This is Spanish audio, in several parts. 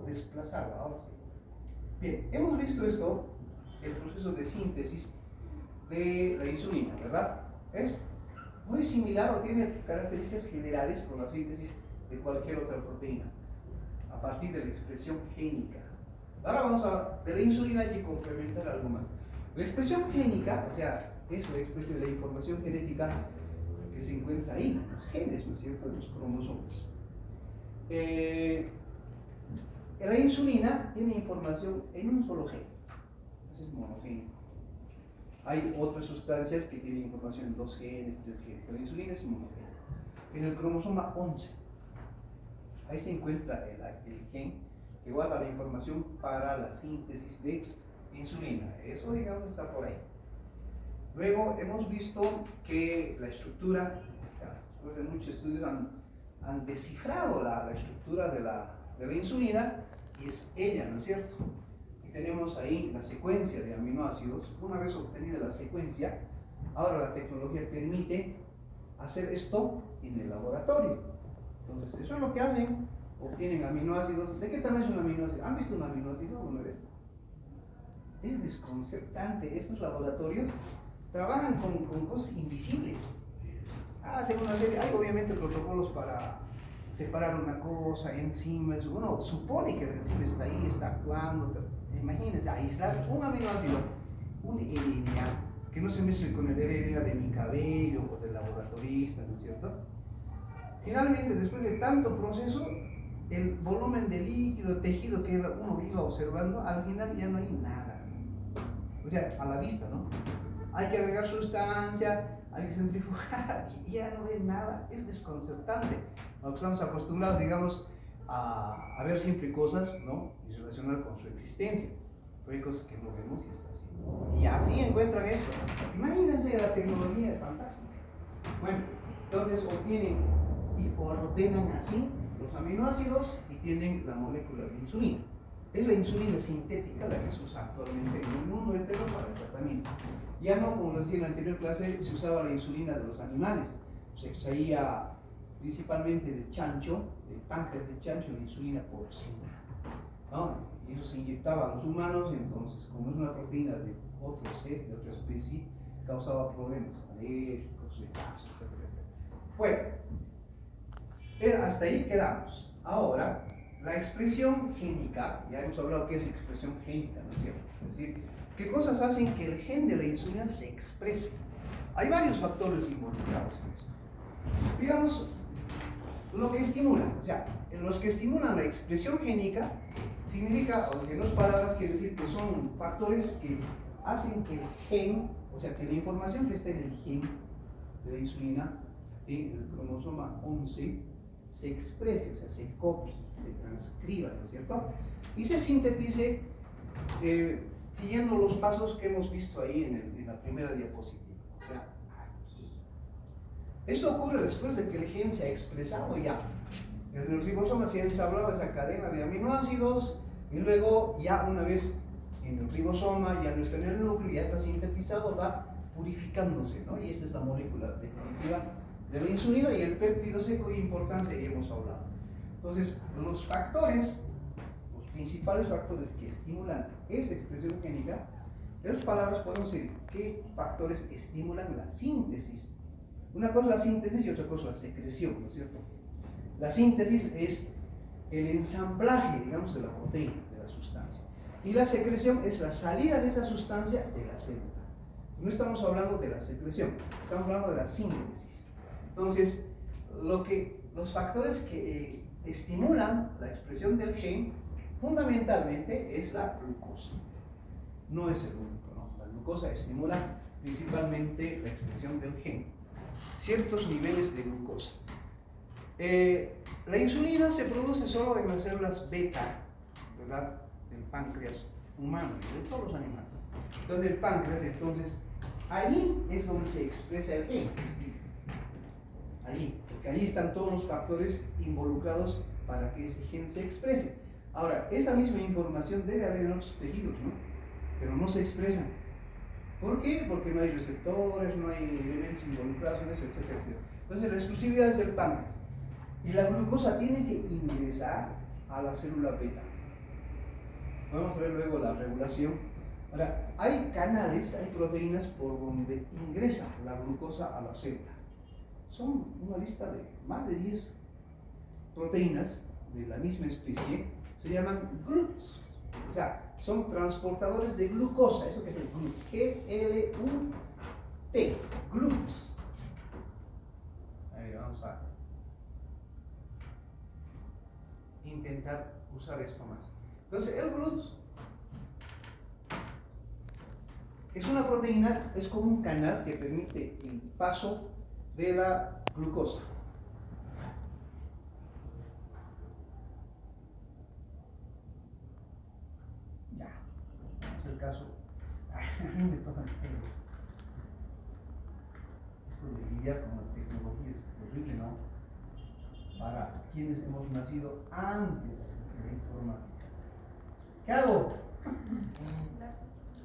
desplazarla, ahora sí. Bien, hemos visto esto, el proceso de síntesis de la insulina, ¿verdad? Es muy similar o tiene características generales con la síntesis de cualquier otra proteína, a partir de la expresión génica. Ahora vamos a, de la insulina hay que complementar algo más. La expresión génica, o sea, es la expresión de la información genética que se encuentra ahí, los genes, ¿no es cierto?, los cromosomas. La insulina tiene información en un solo gen, es monogénico. Hay otras sustancias que tienen información en 2 genes, 3 genes, pero la insulina es monogénica. En el cromosoma 11, ahí se encuentra el gen que guarda la información para la síntesis de insulina. Eso, digamos, está por ahí. Luego hemos visto que la estructura, o sea, después de muchos estudios han descifrado la estructura de la insulina, y es ella, ¿no es cierto? Y tenemos ahí la secuencia de aminoácidos. Una vez obtenida la secuencia, ahora la tecnología permite hacer esto en el laboratorio. Entonces, eso es lo que hacen, obtienen aminoácidos. ¿De qué tamaño es un aminoácido? ¿Han visto un aminoácido alguna vez? Es desconcertante. Estos laboratorios trabajan con cosas invisibles. Hacen una serie, hay obviamente protocolos para separar una cosa, enzimas. Uno supone que el enzima está ahí, está actuando. Imagínense, aislar un aminoácido, un RNA, que no se mezcle con el RNA de mi cabello o del laboratorista, ¿no es cierto? Finalmente, después de tanto proceso, el volumen de líquido, tejido que uno iba observando, al final ya no hay nada. O sea, a la vista, ¿no? Hay que agregar sustancia, hay que centrifugar y ya no ve nada. Es desconcertante. Estamos acostumbrados, digamos, a ver siempre cosas, ¿no?, y relacionar con su existencia. Pero hay cosas que no vemos y está así. Y así encuentran esto. Imagínense, la tecnología es fantástica. Bueno, entonces obtienen y ordenan así los aminoácidos y tienen la molécula de insulina. Es la insulina sintética la que se usa actualmente en el mundo entero para el tratamiento. Ya no, como decía en la anterior clase, se usaba la insulina de los animales. Se extraía principalmente del chancho, del páncreas del chancho, la insulina porcina, ¿no? Y eso se inyectaba a los humanos. Entonces, como es una proteína de otro ser, de otra especie, causaba problemas alérgicos, etcétera, etcétera. Bueno, hasta ahí quedamos. Ahora, la expresión génica, ya hemos hablado que es expresión génica, ¿no es cierto? Es decir, ¿qué cosas hacen que el gen de la insulina se exprese? Hay varios factores involucrados en esto. Digamos, lo que estimulan, o sea, los que estimulan la expresión génica, significa, o en otras palabras, quiere decir que son factores que hacen que el gen, o sea, que la información que está en el gen de la insulina, ¿sí?, el cromosoma 11, se exprese, o sea, se copie, se transcriba, ¿no es cierto? Y se sintetice siguiendo los pasos que hemos visto ahí en la primera diapositiva, o sea, aquí. Esto ocurre después de que el gen se ha expresado ya. En el ribosoma se ensablaba esa cadena de aminoácidos y luego ya una vez en el ribosoma ya no está en el núcleo, ya está sintetizado, va purificándose, ¿no? Y esta es la molécula definitiva de la insulina y el péptido seco de importancia ya hemos hablado. Entonces, los factores, los principales factores que estimulan esa expresión génica, en otras palabras podemos decir qué factores estimulan la síntesis. Una cosa es la síntesis y otra cosa es la secreción, ¿no es cierto? La síntesis es el ensamblaje, digamos, de la proteína, de la sustancia. Y la secreción es la salida de esa sustancia de la célula. No estamos hablando de la secreción, estamos hablando de la síntesis. Entonces, los factores que estimulan la expresión del gen, fundamentalmente es la glucosa. No es el único, ¿no? La glucosa estimula principalmente la expresión del gen. Ciertos niveles de glucosa. La insulina se produce solo en las células beta, ¿verdad?, del páncreas humano y de todos los animales. Entonces, el páncreas, allí es donde se expresa el gen. Allí, porque allí están todos los factores involucrados para que ese gen se exprese. Ahora, esa misma información debe haber en otros tejidos, ¿no?, pero no se expresan. ¿Por qué? Porque no hay receptores, no hay elementos involucrados en eso, etcétera, etcétera. Entonces, la exclusividad es el páncreas. Y la glucosa tiene que ingresar a la célula beta. Vamos a ver luego la regulación. Ahora, hay canales, hay proteínas por donde ingresa la glucosa a la célula. Son una lista de más de 10 proteínas de la misma especie, se llaman GLUT. O sea, son transportadores de glucosa. ¿Eso qué es el GLUT? G-L-U-T. GLUT. Ahí vamos a intentar usar esto más. Entonces, el GLUT es una proteína, es como un canal que permite el paso de la glucosa. Ya, no es el caso. Me toca esto de lidiar con la tecnología es terrible, ¿no? Para quienes hemos nacido antes de la informática. ¿Qué hago?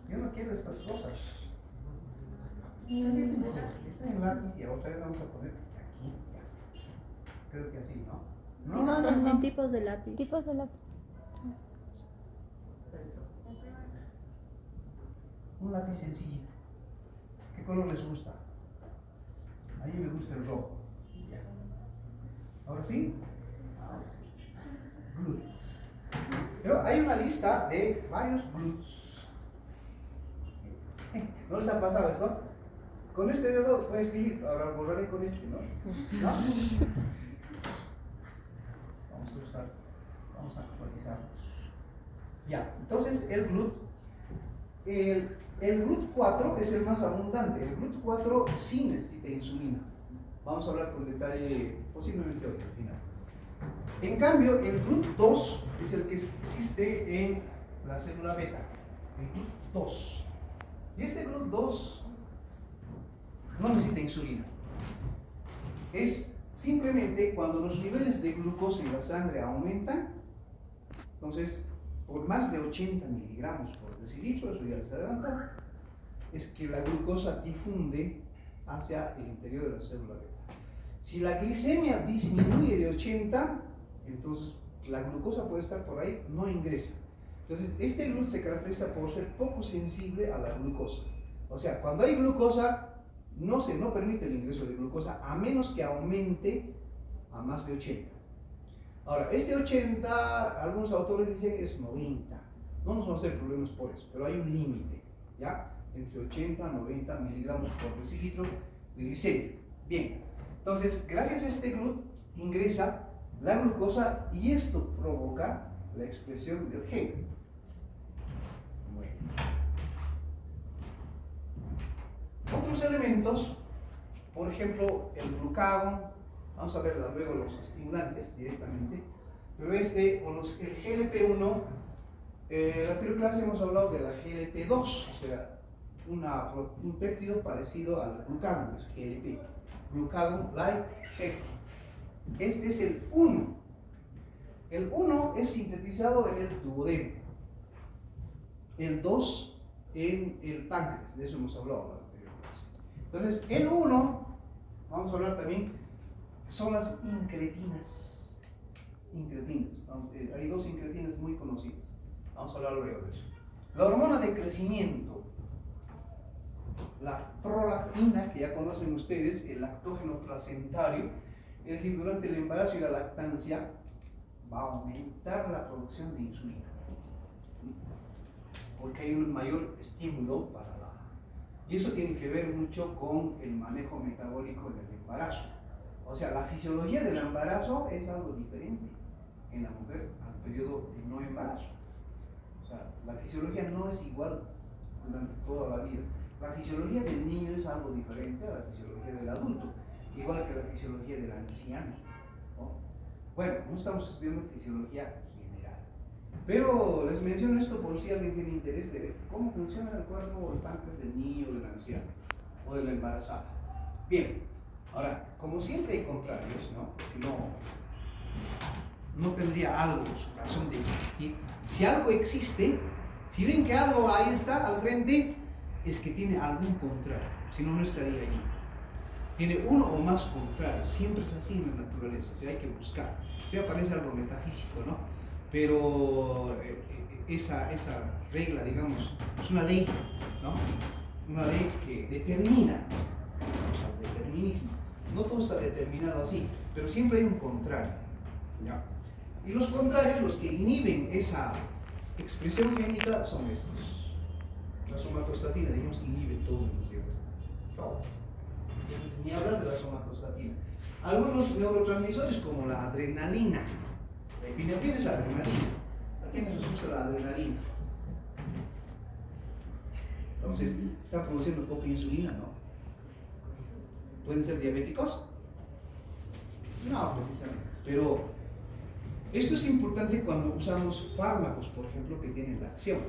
Yo no quiero estas cosas. Está en lápiz y otra vez vamos a poner aquí. Creo que así, ¿no? No, tipos de lápiz. Tipos de lápiz. Un lápiz sencillito. ¿Qué color les gusta? A mí me gusta el rojo. Ya. ¿Ahora sí? Ahora sí. GLUT. Pero hay una lista de varios GLUTs. ¿No les ha pasado esto? Con este dedo voy a escribir, ahora borraré con este, ¿no? Vamos a actualizarlos. Ya, entonces el GLUT, el GLUT 4 es el más abundante. El GLUT 4 sí necesita insulina. Vamos a hablar con detalle posiblemente hoy al final. En cambio, el GLUT 2 es el que existe en la célula beta. El GLUT 2. Y este GLUT 2 no necesita insulina. Es simplemente cuando los niveles de glucosa en la sangre aumentan, entonces por más de 80 miligramos por decilitro, eso ya les adelanto, es que la glucosa difunde hacia el interior de la célula beta. Si la glicemia disminuye de 80, entonces la glucosa puede estar por ahí, no ingresa. Entonces este GLUT se caracteriza por ser poco sensible a la glucosa. O sea, cuando hay glucosa, no permite el ingreso de glucosa a menos que aumente a más de 80. Ahora, este 80, algunos autores dicen es 90. No nos vamos a hacer problemas por eso, pero hay un límite, ¿ya? Entre 80 y 90 miligramos por decilitro de glicemia. Bien, entonces, gracias a este GLUT ingresa la glucosa y esto provoca la expresión del gen. Bueno. Otros elementos, por ejemplo, el glucagón, vamos a ver luego los estimulantes directamente, pero el GLP-1, en la anterior clase hemos hablado de la GLP-2, o sea, un péptido parecido al glucagón, es GLP, glucagón like peptide. Este es el 1. El 1 es sintetizado en el duodeno, el 2 en el páncreas, de eso hemos hablado. Entonces, el 1, vamos a hablar también, son las incretinas. Hay dos incretinas muy conocidas. Vamos a hablar luego de eso. La hormona de crecimiento, la prolactina, que ya conocen ustedes, el lactógeno placentario, es decir, durante el embarazo y la lactancia, va a aumentar la producción de insulina. Porque hay un mayor estímulo para la... Y eso tiene que ver mucho con el manejo metabólico en el embarazo. O sea, la fisiología del embarazo es algo diferente en la mujer al periodo de no embarazo. O sea, la fisiología no es igual durante toda la vida. La fisiología del niño es algo diferente a la fisiología del adulto, igual que la fisiología del anciano, ¿no? Bueno, no estamos estudiando fisiología general, pero les menciono esto por si alguien tiene interés de ver cómo funciona el cuerpo o el páncreas del niño, del anciano o de la embarazada. Bien, ahora, como siempre hay contrarios, ¿no? Si no tendría algo su razón de existir. Si algo existe, si ven que algo ahí está al frente, es que tiene algún contrario, si no, no estaría allí. Tiene uno o más contrarios, siempre es así en la naturaleza, o sea, hay que buscar. O sea, parece algo metafísico, ¿no? pero esa regla, digamos, es una ley, ¿no? Una ley que determina, o sea, el determinismo. No todo está determinado así, pero siempre hay un contrario, ¿ya? Y los contrarios, los que inhiben esa expresión génica, son estos. La somatostatina, digamos, inhibe todo, ¿no es cierto? Todo. Entonces, ni hablar de la somatostatina. Algunos neurotransmisores, como la adrenalina, la epinefrina es la adrenalina. ¿A quiénes les gusta la adrenalina? Entonces, están produciendo poca insulina, ¿no? ¿Pueden ser diabéticos? No, precisamente. Pero esto es importante cuando usamos fármacos, por ejemplo, que tienen la acción,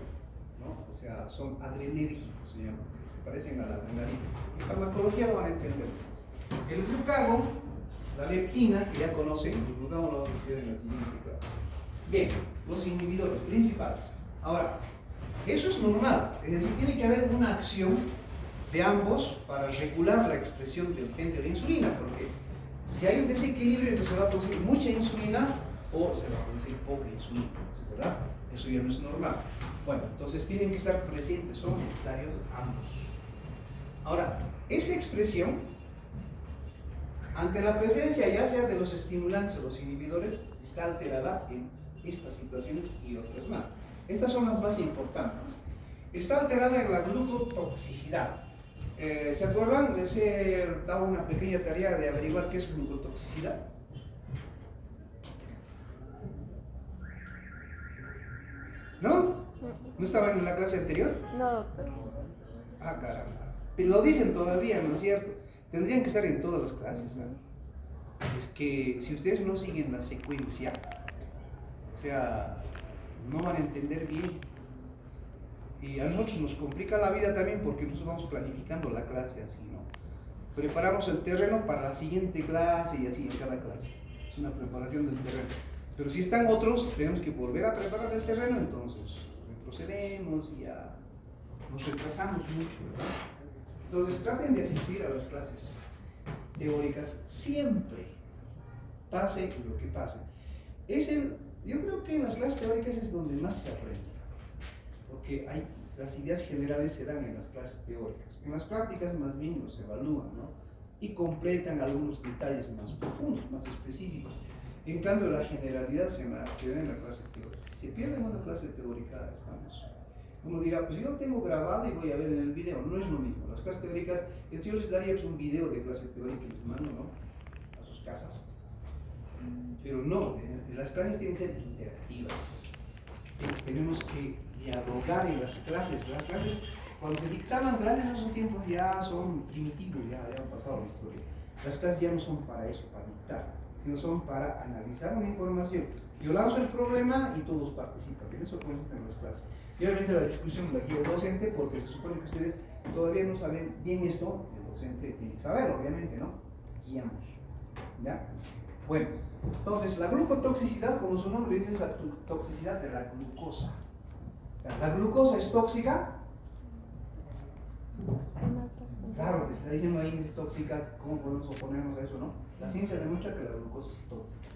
¿no? O sea, son adrenérgicos, se llaman, que se parecen a la adrenalina. En farmacología lo van a entender. El glucagon, la leptina, que ya conocen, el glucagon lo vamos a estudiar en la siguiente clase. Bien, los inhibidores principales. Ahora, eso es normal, es decir, tiene que haber una acción de ambos para regular la expresión del gen de la insulina, porque si hay un desequilibrio, entonces se va a producir mucha insulina o se va a producir poca insulina, ¿verdad? Eso ya no es normal. Bueno, entonces tienen que estar presentes, son necesarios ambos. Ahora, esa expresión, ante la presencia ya sea de los estimulantes o los inhibidores, está alterada en estas situaciones y otras más. Estas son las más importantes. Está alterada en la glucotoxicidad. ¿Se acuerdan? Les he dado una pequeña tarea de averiguar qué es glucotoxicidad. ¿No? ¿No estaban en la clase anterior? No, doctor. Ah, caramba. Lo dicen todavía, ¿no es cierto? Tendrían que estar en todas las clases, ¿no? Es que si ustedes no siguen la secuencia, o sea, no van a entender bien. Y a nosotros nos complica la vida también porque nosotros vamos planificando la clase así, ¿no? Preparamos el terreno para la siguiente clase y así en cada clase. Es una preparación del terreno. Pero si están otros, tenemos que volver a preparar el terreno, entonces retrocedemos y ya nos retrasamos mucho, ¿verdad? Entonces traten de asistir a las clases teóricas siempre, pase lo que pase. Yo creo que en las clases teóricas es donde más se aprende, porque las ideas generales se dan en las clases teóricas. En las prácticas más bien los evalúan, ¿no? Y completan algunos detalles más profundos, más específicos. En cambio, la generalidad se da en la clase teórica. Si se pierde en una clase teórica, estamos. Uno dirá, pues yo lo tengo grabado y voy a ver en el video. No es lo mismo. Las clases teóricas, yo les daría pues, un video de clase teórica y les mando, ¿no? A sus casas. Pero no, las clases tienen que ser interactivas. Tenemos que dialogar en las clases. Las clases, cuando se dictaban clases, esos tiempos ya son primitivos, ya han pasado la historia. Las clases ya no son para eso, para dictar, sino son para analizar una información. Yo lanzo el problema y todos participan. En eso consisten las clases. Y obviamente la discusión la guía el docente, porque se supone que ustedes todavía no saben bien esto. El docente tiene que saber, obviamente, ¿no? Guiamos. ¿Ya? Bueno, entonces la glucotoxicidad, como su nombre dice, es la toxicidad de la glucosa. ¿La glucosa es tóxica? Claro, que se está diciendo ahí que es tóxica, ¿cómo podemos oponernos a eso, no? La ciencia demuestra que la glucosa es tóxica,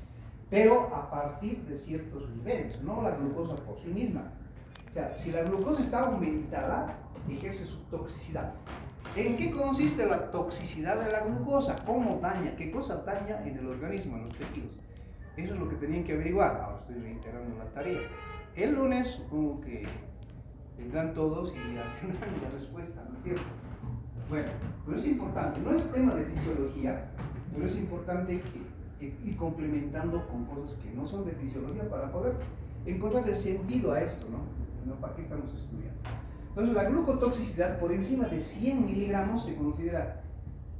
pero a partir de ciertos niveles, no la glucosa por sí misma. O sea, si la glucosa está aumentada, ejerce su toxicidad. ¿En qué consiste la toxicidad de la glucosa? ¿Cómo daña? ¿Qué cosa daña en el organismo, en los tejidos? Eso es lo que tenían que averiguar. Ahora estoy reiterando la tarea. El lunes supongo que vendrán todos y ya tendrán la respuesta, ¿no es cierto? Bueno, pero es importante, no es tema de fisiología, pero es importante ir complementando con cosas que no son de fisiología para poder encontrar el sentido a esto, ¿no? ¿Para qué estamos estudiando? Entonces, la glucotoxicidad por encima de 100 miligramos se considera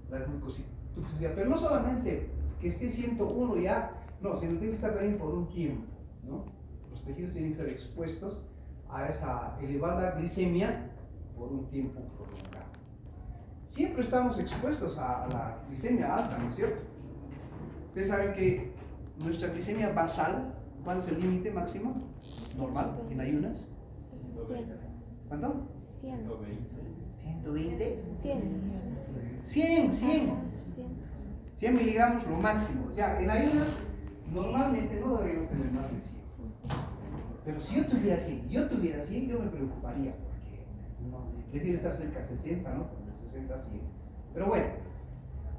la glucotoxicidad, pero no solamente que esté 101 ya, no, sino tiene que estar también por un tiempo, ¿no? Los tejidos tienen que ser expuestos a esa elevada glicemia por un tiempo prolongado. Siempre estamos expuestos a la glicemia alta, ¿no es cierto? Ustedes saben que nuestra glicemia basal, ¿cuál es el límite máximo normal en ayunas? ¿Cuánto? 100. 120. 100. 100 miligramos lo máximo. O sea, en ayunas normalmente no deberíamos tener más de 100. Pero si yo tuviera 100, yo me preocuparía, porque no, prefiero estar cerca de 60, ¿no? De 60 a 100. Pero bueno,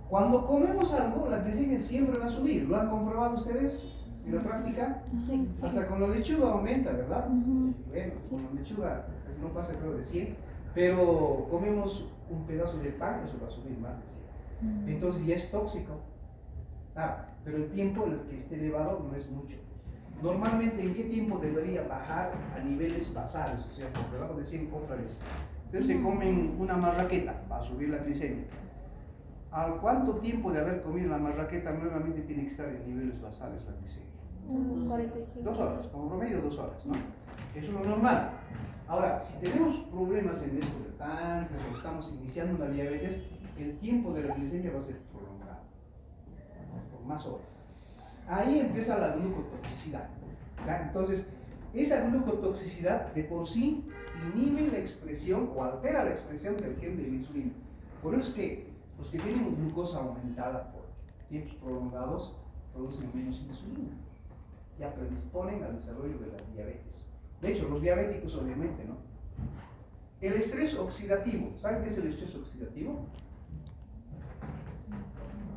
cuando comemos algo, la glicemia siempre va a subir. ¿Lo han comprobado ustedes en la práctica? Sí. Hasta con la lechuga aumenta, ¿verdad? Ujú. Bueno, Sí. con la lechuga no pasa creo de 100, pero comemos un pedazo de pan, eso va a subir más de 100. Entonces ya es tóxico. Pero el tiempo en el que esté elevado no es mucho. Normalmente, ¿en qué tiempo debería bajar a niveles basales? O sea, por debajo de 100 otra vez. Entonces se comen una marraqueta, va a subir la glicemia. ¿Al cuánto tiempo de haber comido la marraqueta nuevamente tiene que estar en niveles basales la glicemia? Unos 45. 2 horas, como promedio 2 horas, ¿no? Eso es lo normal. Ahora, si tenemos problemas en esto de páncreas o estamos iniciando la diabetes, el tiempo de la glicemia va a ser prolongado, por más horas. Ahí empieza la glucotoxicidad, ¿ya? Entonces, esa glucotoxicidad de por sí inhibe la expresión o altera la expresión del gen de la insulina. Por eso es que los que tienen glucosa aumentada por tiempos prolongados producen menos insulina, ya predisponen al desarrollo de la diabetes. De hecho, los diabéticos obviamente, ¿no? El estrés oxidativo, ¿saben qué es el estrés oxidativo?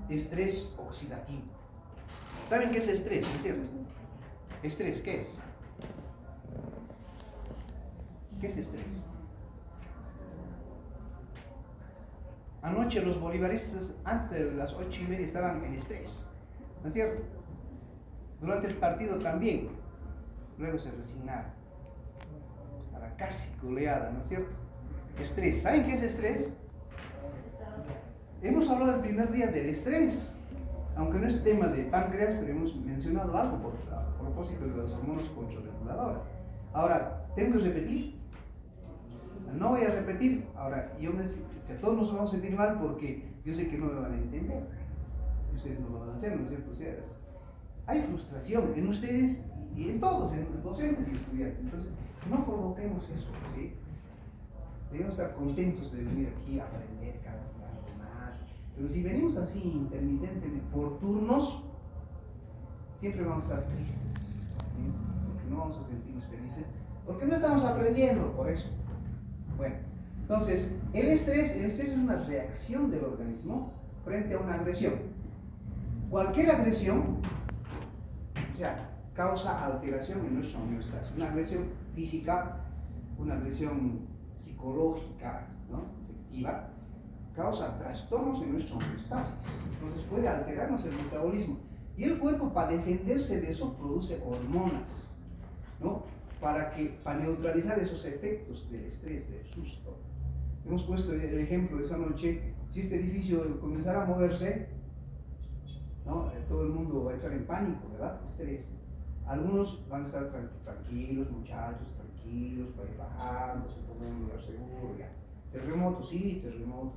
Estrés oxidativo. ¿Saben qué es estrés? ¿Es cierto? ¿Estrés qué es? ¿Qué es estrés? Anoche los bolivaristas, antes de las 8:30, estaban en estrés, ¿no es cierto? Durante el partido también. Luego se resignaron a la casi goleada, ¿no es cierto? Estrés. ¿Saben qué es estrés? Hemos hablado el primer día del estrés, aunque no es tema de páncreas, pero hemos mencionado algo a propósito de las hormonas controrreguladoras. Ahora, ¿tengo que repetir? No voy a repetir. Ahora, todos nos vamos a sentir mal porque yo sé que no me van a entender. Ustedes no lo van a hacer, ¿no es cierto? O sea, hay frustración en ustedes y en todos, en docentes y estudiantes. Entonces, no provoquemos eso, ¿sí? Debemos estar contentos de venir aquí a aprender cada día algo más. Pero si venimos así intermitentemente por turnos, siempre vamos a estar tristes, ¿sí? Porque no vamos a sentirnos felices, porque no estamos aprendiendo por eso. Bueno, entonces, el estrés es una reacción del organismo frente a una agresión. Cualquier agresión, o sea, causa alteración en nuestra homeostasis. Una agresión física, una agresión psicológica, ¿no? Efectiva, causa trastornos en nuestra homeostasis. Entonces puede alterarnos el metabolismo. Y el cuerpo, para defenderse de eso, produce hormonas, ¿no? Para neutralizar esos efectos del estrés, del susto. Hemos puesto el ejemplo de esa noche. Si este edificio comenzara a moverse, ¿no? Todo el mundo va a entrar en pánico, ¿verdad? Estrés. Algunos van a estar tranquilos, muchachos, tranquilos, va a ir bajando, se ponen en un lugar seguro, ya. Terremoto, sí, terremoto.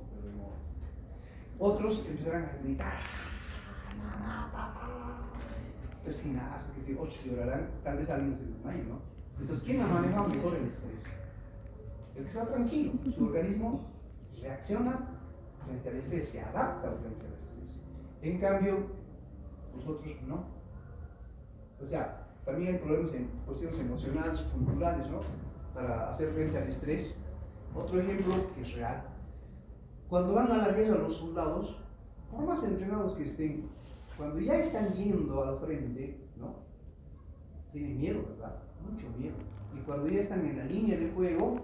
Otros empezarán a gritar, mamá, papá, persinarse, que si 8 llorarán, tal vez alguien se desmaye, ¿no? Entonces, ¿quién ha manejado mejor el estrés? El que está tranquilo. Su organismo reacciona frente al estrés, se adapta frente al estrés. En cambio, nosotros no. O sea, también hay problemas en cuestiones emocionales, culturales, ¿no? Para hacer frente al estrés. Otro ejemplo que es real. Cuando van a la guerra los soldados, por más entrenados que estén, cuando ya están yendo al frente, ¿no? Tienen miedo, ¿verdad? Mucho miedo. Y cuando ya están en la línea de fuego,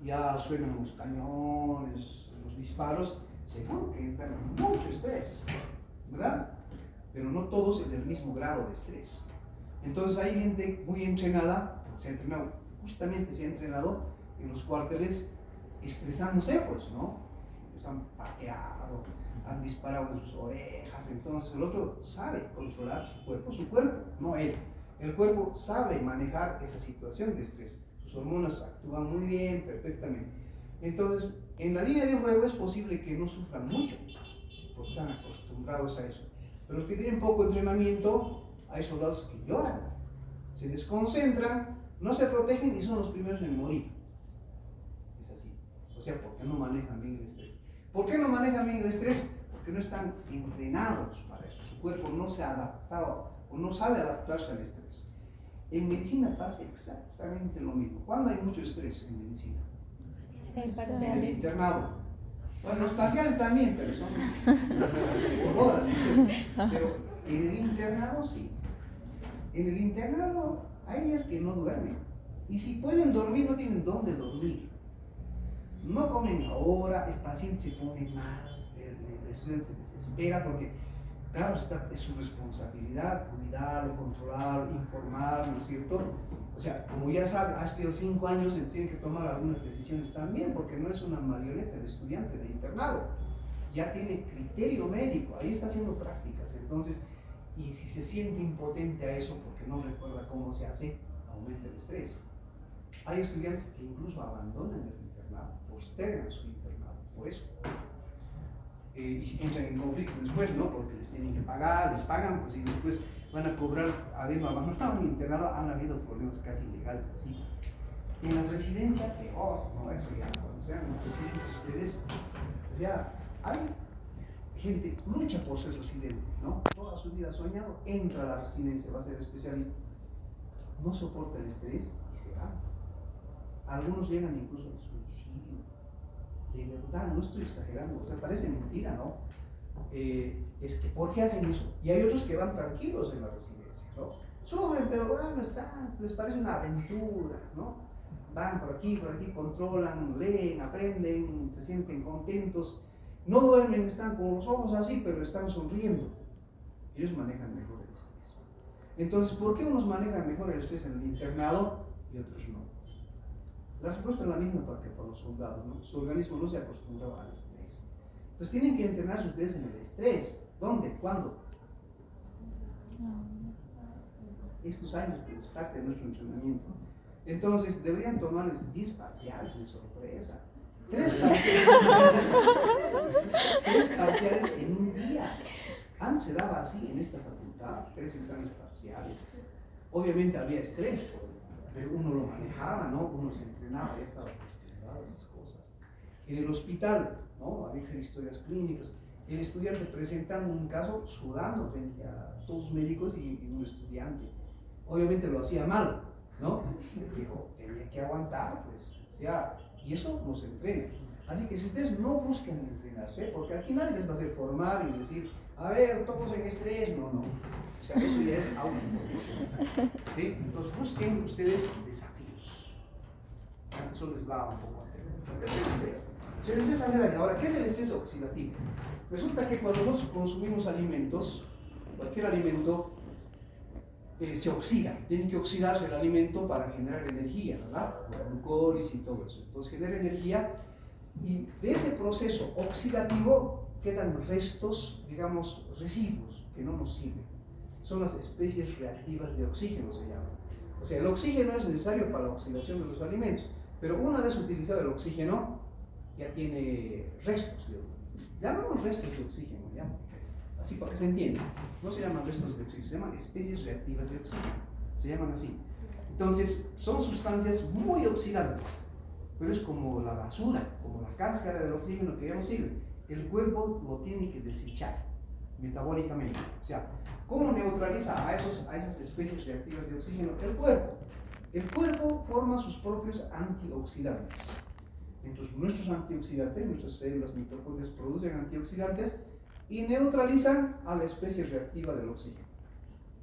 ya suenan los cañones, los disparos, seguro que entran en mucho estrés, ¿verdad? Pero no todos en el mismo grado de estrés. Entonces hay gente muy entrenada, justamente se ha entrenado en los cuarteles estresándose, pues, ¿no? Les han pateado, han disparado en sus orejas, entonces el otro sabe controlar su cuerpo, no él. El cuerpo sabe manejar esa situación de estrés, sus hormonas actúan muy bien, perfectamente. Entonces, en la línea de fuego es posible que no sufran mucho, porque están acostumbrados a eso. Pero los que tienen poco entrenamiento, hay soldados que lloran, se desconcentran, no se protegen y son los primeros en morir. Es así. O sea, ¿por qué no manejan bien el estrés? ¿Por qué no manejan bien el estrés? Porque no están entrenados para eso. Su cuerpo no se ha adaptado o no sabe adaptarse al estrés. En medicina pasa exactamente lo mismo. ¿Cuándo hay mucho estrés en medicina? En En el parciales. internado. Bueno, los parciales también, pero son por horas, ¿no? Pero en el internado sí. En el internado hay días que no duermen. Y si pueden dormir, no tienen dónde dormir. No comen ahora, el paciente se pone mal, el estudiante se desespera porque, claro, es su responsabilidad cuidarlo, controlarlo, informar, ¿no es cierto? O sea, como ya sabe, ha estudiado 5 años, entonces tiene que tomar algunas decisiones también, porque no es una marioneta el estudiante de internado. Ya tiene criterio médico, ahí está haciendo prácticas. Entonces, y si se siente impotente a eso porque no recuerda cómo se hace, aumenta el estrés. Hay estudiantes que incluso abandonan el internado, postergan su internado, por eso. Y entran en conflictos después, ¿no? Porque les tienen que pagar, les pagan, pues y después van a cobrar, habiendo abandonado un internado, han habido problemas casi legales así. En la residencia, peor, ¿no? Eso ya, cuando sean residentes ustedes, pues ya hay gente, lucha por ser residente, ¿no? Toda su vida ha soñado, entra a la residencia, va a ser especialista, no soporta el estrés y se va. Algunos llegan incluso al suicidio. De verdad, no estoy exagerando, o sea, parece mentira, ¿no? Es que, ¿por qué hacen eso? Y hay otros que van tranquilos en la residencia, ¿no? Sufren, pero bueno, les parece una aventura, ¿no? Van por aquí, controlan, leen, aprenden, se sienten contentos, no duermen, están con los ojos así, pero están sonriendo. Ellos manejan mejor el estrés. Entonces, ¿por qué unos manejan mejor el estrés en el internado y otros no? La respuesta es la misma que para los soldados, ¿no? Su organismo no se acostumbraba al estrés. Entonces tienen que entrenarse ustedes en el estrés. ¿Dónde? ¿Cuándo? Estos años, pues, parte de nuestro entrenamiento. Entonces deberían tomarles 10 parciales de sorpresa. 3 parciales en un día. Antes se daba así en esta facultad, 3 exámenes parciales. Obviamente había estrés, pero uno lo manejaba, ¿no? Uno se entrenaba, ya estaba acostumbrado a esas cosas. En el hospital, ¿no? Había historias clínicas, el estudiante presentando un caso, sudando frente a todos los médicos y un estudiante. Obviamente lo hacía mal, ¿no? Pero tenía que aguantar, pues, o sea, y eso nos entrena. Así que si ustedes no buscan entrenarse, porque aquí nadie les va a hacer formar y decir, a ver, todos en estrés, no. O sea, eso ya es autoinformación. ¿Sí? Entonces busquen ustedes desafíos. Eso les va un poco a tener. Porque es el estrés. O sea, el estrés hace daño. Ahora, ¿qué es el estrés oxidativo? Resulta que cuando nosotros consumimos alimentos, cualquier alimento se oxida. Tiene que oxidarse el alimento para generar energía, ¿verdad? La glucólisis y todo eso. Entonces genera energía y de ese proceso oxidativo quedan restos, digamos, residuos que no nos sirven. Son las especies reactivas de oxígeno, se llaman. O sea, el oxígeno es necesario para la oxidación de los alimentos, pero una vez utilizado el oxígeno, ya tiene restos, llamamos restos de oxígeno, ¿ya? Así para que se entienda. No se llaman restos de oxígeno, se llaman especies reactivas de oxígeno, se llaman así. Entonces, son sustancias muy oxidantes, pero es como la basura, como la cáscara del oxígeno que ya no sirve. El cuerpo lo tiene que desechar metabólicamente. O sea, ¿cómo neutraliza a esas especies reactivas de oxígeno? El cuerpo. El cuerpo forma sus propios antioxidantes. Entonces, nuestros antioxidantes, nuestras células mitocondrias producen antioxidantes y neutralizan a la especie reactiva del oxígeno.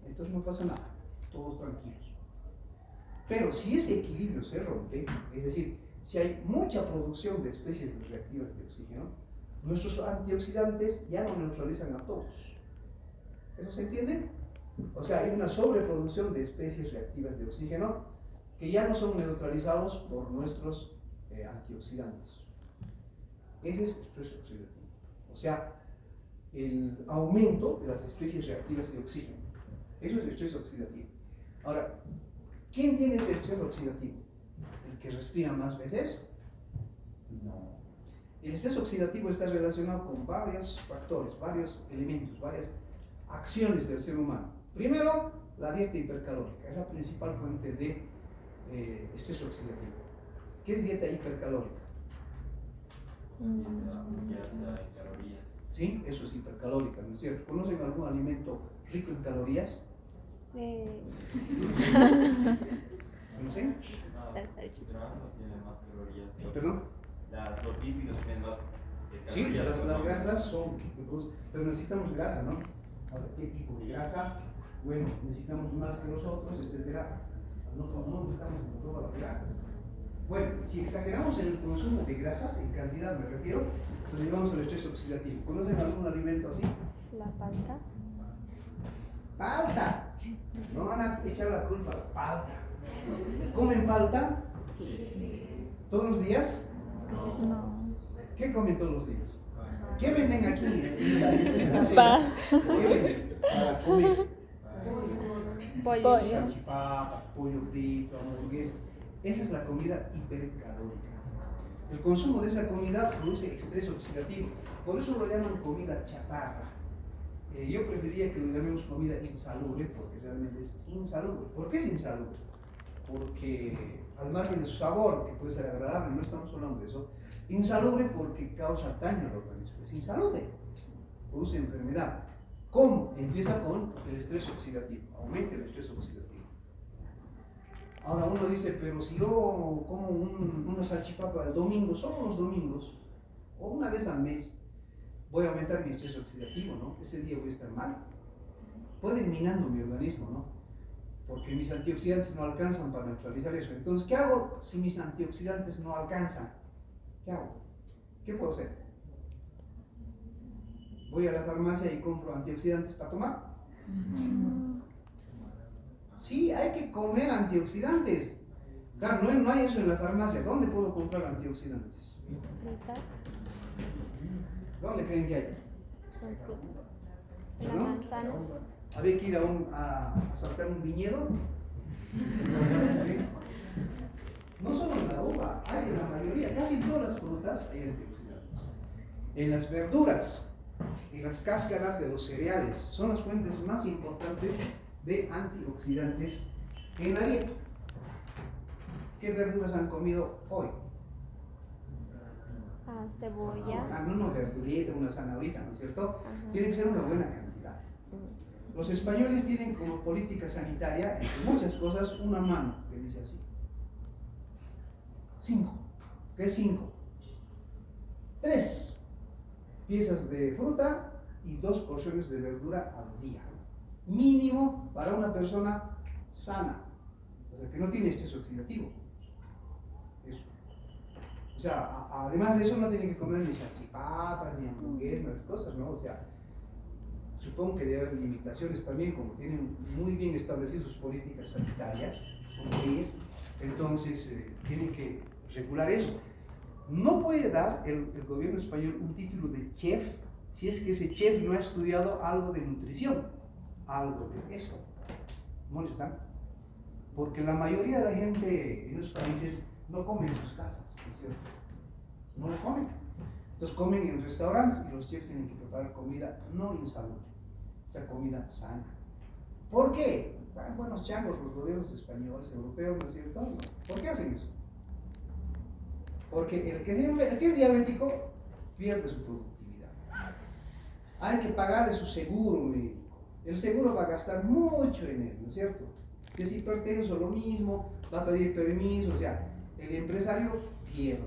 Entonces no pasa nada, todos tranquilos. Pero si ese equilibrio se rompe, es decir, si hay mucha producción de especies reactivas de oxígeno, nuestros antioxidantes ya no neutralizan a todos. ¿Eso se entiende? O sea, hay una sobreproducción de especies reactivas de oxígeno que ya no son neutralizados por nuestros antioxidantes. Ese es estrés oxidativo. O sea, el aumento de las especies reactivas de oxígeno. Eso es estrés oxidativo. Ahora, ¿quién tiene ese estrés oxidativo? ¿El que respira más veces? No. El estrés oxidativo está relacionado con varios factores, varios elementos, varias acciones del ser humano. Primero, la dieta hipercalórica, es la principal fuente de estrés oxidativo. ¿Qué es dieta hipercalórica? Sí, eso es hipercalórica, ¿no es cierto? ¿Conocen algún alimento rico en calorías? ¿No sé? Las grasas tienen más calorías que otros. ¿Perdón? Los lípidos tienen más Sí, calorías. las grasas son, pero necesitamos grasa, ¿no? Ahora, ¿qué tipo de grasa? Bueno, necesitamos más que los otros, etcétera. No necesitamos todas las grasas. Bueno, si exageramos en el consumo de grasas, en cantidad me refiero, lo llevamos al estrés oxidativo. ¿Conocen algún alimento así? La palta. ¡Palta! No van a echar la culpa a la palta. ¿Comen palta? ¿Todos los días? No. ¿Qué comen todos los días? ¿Qué venden aquí en esta Pan. serie? ¿Qué venden para comer? Pollo. Salchipapa, pollo frito, hamburguesa. Esa es la comida hipercalórica. El consumo de esa comida produce estrés oxidativo. Por eso lo llaman comida chatarra. Yo preferiría que lo llamemos comida insalubre, porque realmente es insalubre. ¿Por qué es insalubre? Porque al margen de su sabor, que puede ser agradable, no estamos hablando de eso, insalubre porque causa daño al organismo. Es insalubre, produce enfermedad. ¿Cómo? Empieza con el estrés oxidativo, aumenta el estrés oxidativo. Ahora uno dice, pero si yo como una salchipapa el domingo, solo los domingos, o una vez al mes, voy a aumentar mi estrés oxidativo, ¿no? Ese día voy a estar mal. Puede ir minando mi organismo, ¿no? Porque mis antioxidantes no alcanzan para neutralizar eso. Entonces, ¿qué hago si mis antioxidantes no alcanzan? ¿Qué hago? ¿Qué puedo hacer? Voy a la farmacia y compro antioxidantes para tomar. Sí, hay que comer antioxidantes. Claro, no hay eso en la farmacia. ¿Dónde puedo comprar antioxidantes? Frutas. ¿Dónde creen que hay? Son frutas. La ¿No? manzana. Había que ir a saltar un viñedo. No solo en la uva, hay en la mayoría, casi en todas las frutas hay antioxidantes. En las verduras, en las cáscaras de los cereales, son las fuentes más importantes de antioxidantes en la dieta. ¿Qué verduras han comido hoy? Cebolla. No, verdurita, una zanahorita, ¿no es cierto? Ajá. Tiene que ser una buena cantidad. Los españoles tienen como política sanitaria, entre muchas cosas, una mano que dice así. 5. ¿Qué es 5? 3 piezas de fruta y 2 porciones de verdura al día. Mínimo para una persona sana, o sea, que no tiene estrés oxidativo. Eso. O sea, además de eso no tiene que comer ni salchipapas, ni hamburguesas, ni cosas, ¿no? O sea, supongo que debe haber limitaciones también, como tienen muy bien establecidas sus políticas sanitarias, como leyes, entonces tienen que regular eso. No puede dar el gobierno español un título de chef si es que ese chef no ha estudiado algo de nutrición, algo de esto. ¿No le están? Porque la mayoría de la gente en los países no come en sus casas, ¿no es cierto? No lo comen. Entonces comen en restaurantes y los chefs tienen que preparar comida no insalubre, o sea, comida sana. ¿Por qué? Buenos changos los gobiernos españoles, europeos, ¿no es cierto? No. ¿Por qué hacen eso? Porque el que es diabético pierde su productividad. Hay que pagarle su seguro médico. El seguro va a gastar mucho en él, ¿no es cierto? Que si hipertenso lo mismo, va a pedir permiso, o sea, el empresario pierde.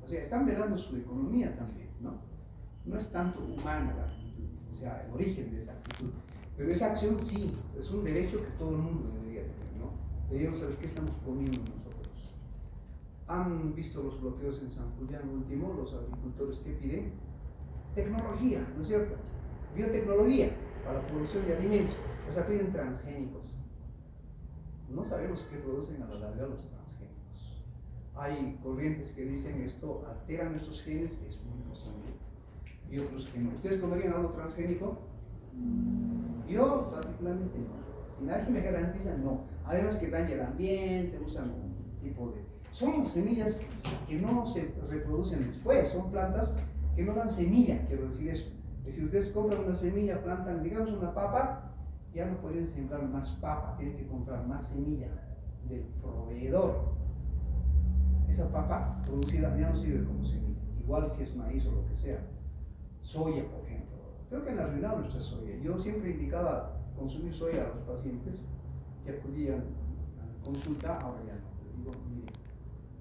O sea, están velando su economía también, ¿no? No es tanto humana la actitud, o sea, el origen de esa actitud. Pero esa acción sí, es un derecho que todo el mundo debería tener, ¿no? Deberíamos saber qué estamos comiendo nosotros. Han visto los bloqueos en San Julián último, los agricultores que piden tecnología, ¿no es cierto? Biotecnología para la producción de alimentos, o sea, piden transgénicos. No sabemos qué producen a la larga los transgénicos. Hay corrientes que dicen esto altera nuestros genes, es muy posible, y otros que no. ¿Ustedes comerían algo transgénico? Yo particularmente no. Si nadie me garantiza, no. Además que daña el ambiente, usan un tipo de... Son semillas que no se reproducen después, son plantas que no dan semilla, quiero decir eso. Es decir, ustedes compran una semilla, plantan, digamos, una papa, ya no pueden sembrar más papa, tienen que comprar más semilla del proveedor. Esa papa producida ya no sirve como semilla, igual si es maíz o lo que sea. Soya, por ejemplo. Creo que han arruinado nuestra soya. Yo siempre indicaba consumir soya a los pacientes que acudían a consulta, ahora ya no. Le digo, mire,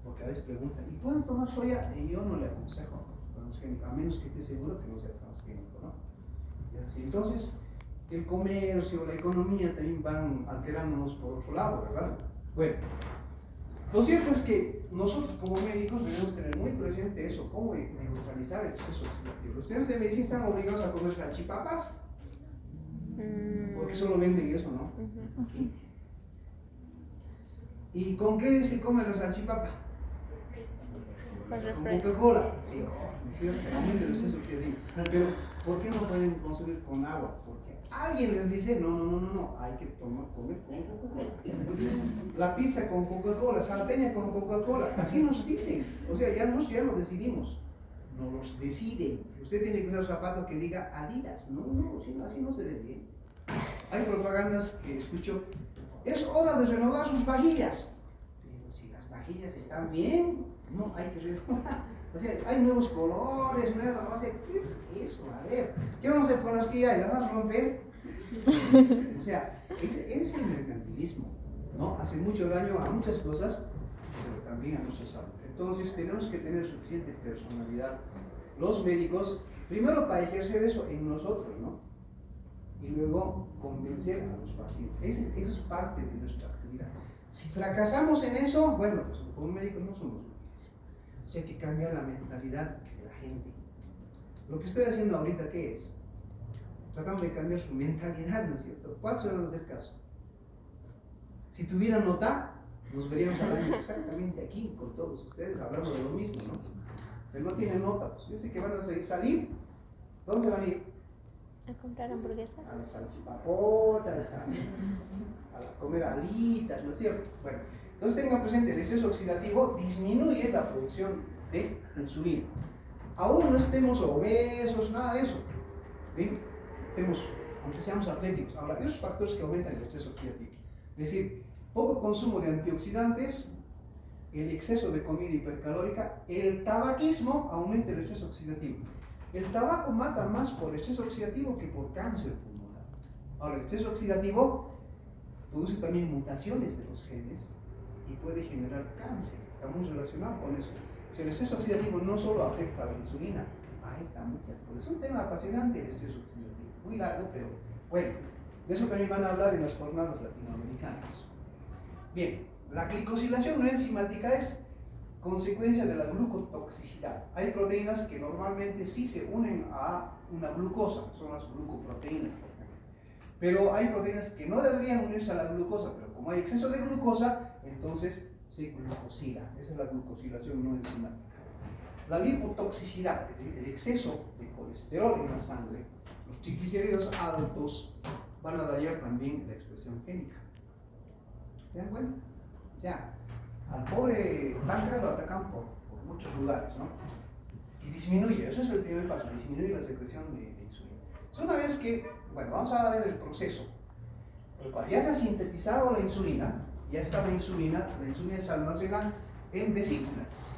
porque a veces preguntan, ¿y pueden tomar soya? Y yo no le aconsejo transgénico, a menos que esté seguro que no sea transgénico, ¿no? Y así, entonces, el comercio, la economía también van alterándonos por otro lado, ¿verdad? Bueno, lo cierto es que nosotros como médicos debemos tener muy presente eso, cómo neutralizar el exceso oxidativo. Los estudiantes de medicina están obligados a comer salchipapas, porque solo venden eso, ¿no? ¿Y con qué se come la salchipapa? Con Coca-Cola. Digo, aumenta el exceso oxidativo. Pero, ¿por qué no pueden consumir con agua? Porque alguien les dice, no, hay que comer con Coca-Cola. La pizza con Coca-Cola, salteña con Coca-Cola, así nos dicen. O sea, ya lo decidimos. No los deciden. Usted tiene que usar zapatos que diga Adidas. No, así no se debe. Hay propagandas que escucho, es hora de renovar sus vajillas. Pero si las vajillas están bien, no hay que renovar. O sea, hay nuevos colores, nuevas, o sea, ¿qué es eso? A ver, ¿qué vamos a hacer con las que hay? ¿Las vamos a romper? O sea, ese es el mercantilismo, ¿no? Hace mucho daño a muchas cosas, pero también a nuestra salud. Entonces, tenemos que tener suficiente personalidad. Los médicos, primero para ejercer eso en nosotros, ¿no? Y luego convencer a los pacientes. Eso es parte de nuestra actividad. Si fracasamos en eso, bueno, pues como médicos no somos útiles. O sea, hay que cambiar la mentalidad de la gente. Lo que estoy haciendo ahorita, ¿qué es? Tratamos de cambiar su mentalidad, ¿no es cierto? ¿Cuántos se van a hacer caso? Si tuvieran nota, nos veríamos hablando exactamente aquí con todos ustedes, hablando de lo mismo, ¿no? Pero no tienen nota, pues yo sé que van a salir. ¿Dónde se van a ir? A comprar hamburguesas. A las salchipapotas, a comer alitas, ¿no es cierto? Bueno, entonces tengan presente, el exceso oxidativo disminuye la producción de insulina. Aún no estemos obesos, nada de eso. ¿Sí? Aunque seamos atléticos. Ahora, esos factores que aumentan el exceso oxidativo. Es decir, poco consumo de antioxidantes, el exceso de comida hipercalórica, el tabaquismo aumenta el exceso oxidativo. El tabaco mata más por exceso oxidativo que por cáncer pulmonar. Ahora, el exceso oxidativo produce también mutaciones de los genes y puede generar cáncer. Está muy relacionado con eso. O sea, el exceso oxidativo no solo afecta a la insulina, afecta a muchas cosas. Es un tema apasionante el exceso oxidativo. Muy largo, pero bueno, de eso también van a hablar en las jornadas latinoamericanas. Bien, la glicosilación no enzimática es consecuencia de la glucotoxicidad. Hay proteínas que normalmente sí se unen a una glucosa, son las glucoproteínas, por ejemplo. Pero hay proteínas que no deberían unirse a la glucosa, pero como hay exceso de glucosa, entontonces se glucosila. Esa es la glucosilación no enzimática. La lipotoxicidad, es decir, el exceso de colesterol en la sangre, los triglicéridos altos van a dañar también la expresión génica. ¿Se dan cuenta? O sea, al pobre páncreas lo atacan por muchos lugares, ¿no? Y disminuye, eso es el primer paso, disminuye la secreción de insulina. Es una vez que, bueno, vamos a ver el proceso, el cual ya se ha sintetizado la insulina, ya está la insulina se almacena en vesículas,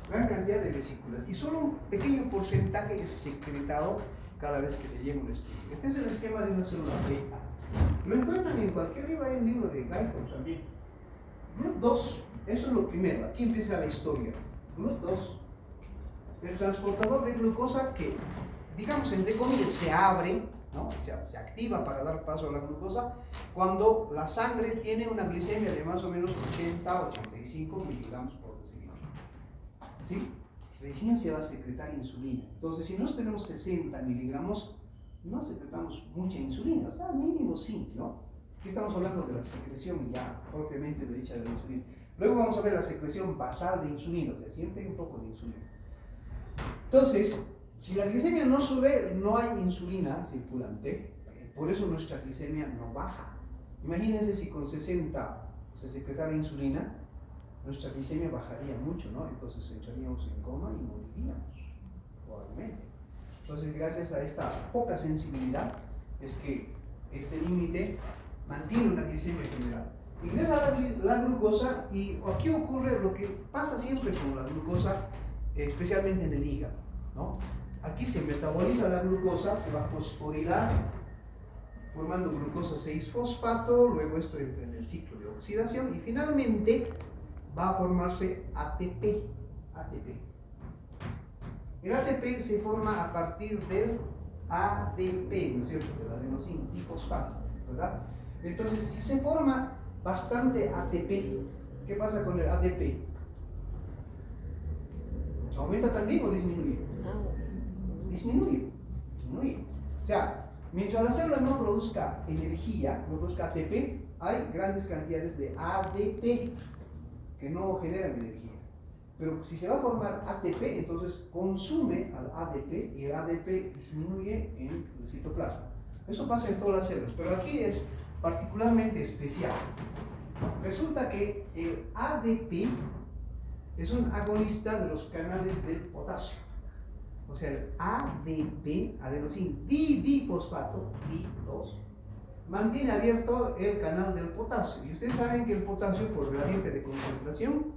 gran cantidad de vesículas, y solo un pequeño porcentaje es secretado cada vez que leemos el estudio. Este es el esquema de una célula beta. Lo encuentran en cualquier libro, hay un libro de Guyton también. GLUT2, eso es lo primero, aquí empieza la historia. GLUT2, el transportador de glucosa que, digamos, entre comillas, se abre, ¿no? Se activa para dar paso a la glucosa cuando la sangre tiene una glicemia de más o menos 80-85 miligramos por decilitro. ¿Sí? Recién se va a secretar insulina. Entonces, si nosotros tenemos 60 miligramos, no secretamos mucha insulina, o sea, mínimo sí, ¿no? Aquí estamos hablando de la secreción ya propiamente dicha de la insulina. Luego vamos a ver la secreción basal de insulina, o sea, siempre hay un poco de insulina. Entonces, si la glicemia no sube, no hay insulina circulante, por eso nuestra glicemia no baja. Imagínense si con 60 se secretara insulina, nuestra glicemia bajaría mucho, ¿no? Entonces entraríamos en coma y moriríamos, probablemente. Entonces, gracias a esta poca sensibilidad, es que este límite mantiene una glicemia general. Ingresa la glucosa y aquí ocurre lo que pasa siempre con la glucosa, especialmente en el hígado, ¿no? Aquí se metaboliza la glucosa, se va a fosforilar formando glucosa 6-fosfato, luego esto entra en el ciclo de oxidación y finalmente va a formarse ATP. El ATP se forma a partir del ADP, ¿no es cierto? Del adenosín difosfato, ¿verdad? Entonces, si se forma bastante ATP, ¿qué pasa con el ADP? ¿Aumenta también o disminuye? Disminuye. O sea, mientras la célula no produzca energía, no produzca ATP, hay grandes cantidades de ADP que no generan energía. Pero si se va a formar ATP, entonces consume al ADP y el ADP disminuye en el citoplasma. Eso pasa en todas las células, pero aquí es particularmente especial. Resulta que el ADP es un agonista de los canales del potasio. O sea, el ADP, adenosín difosfato, Di2, mantiene abierto el canal del potasio. Y ustedes saben que el potasio, por gradiente de concentración,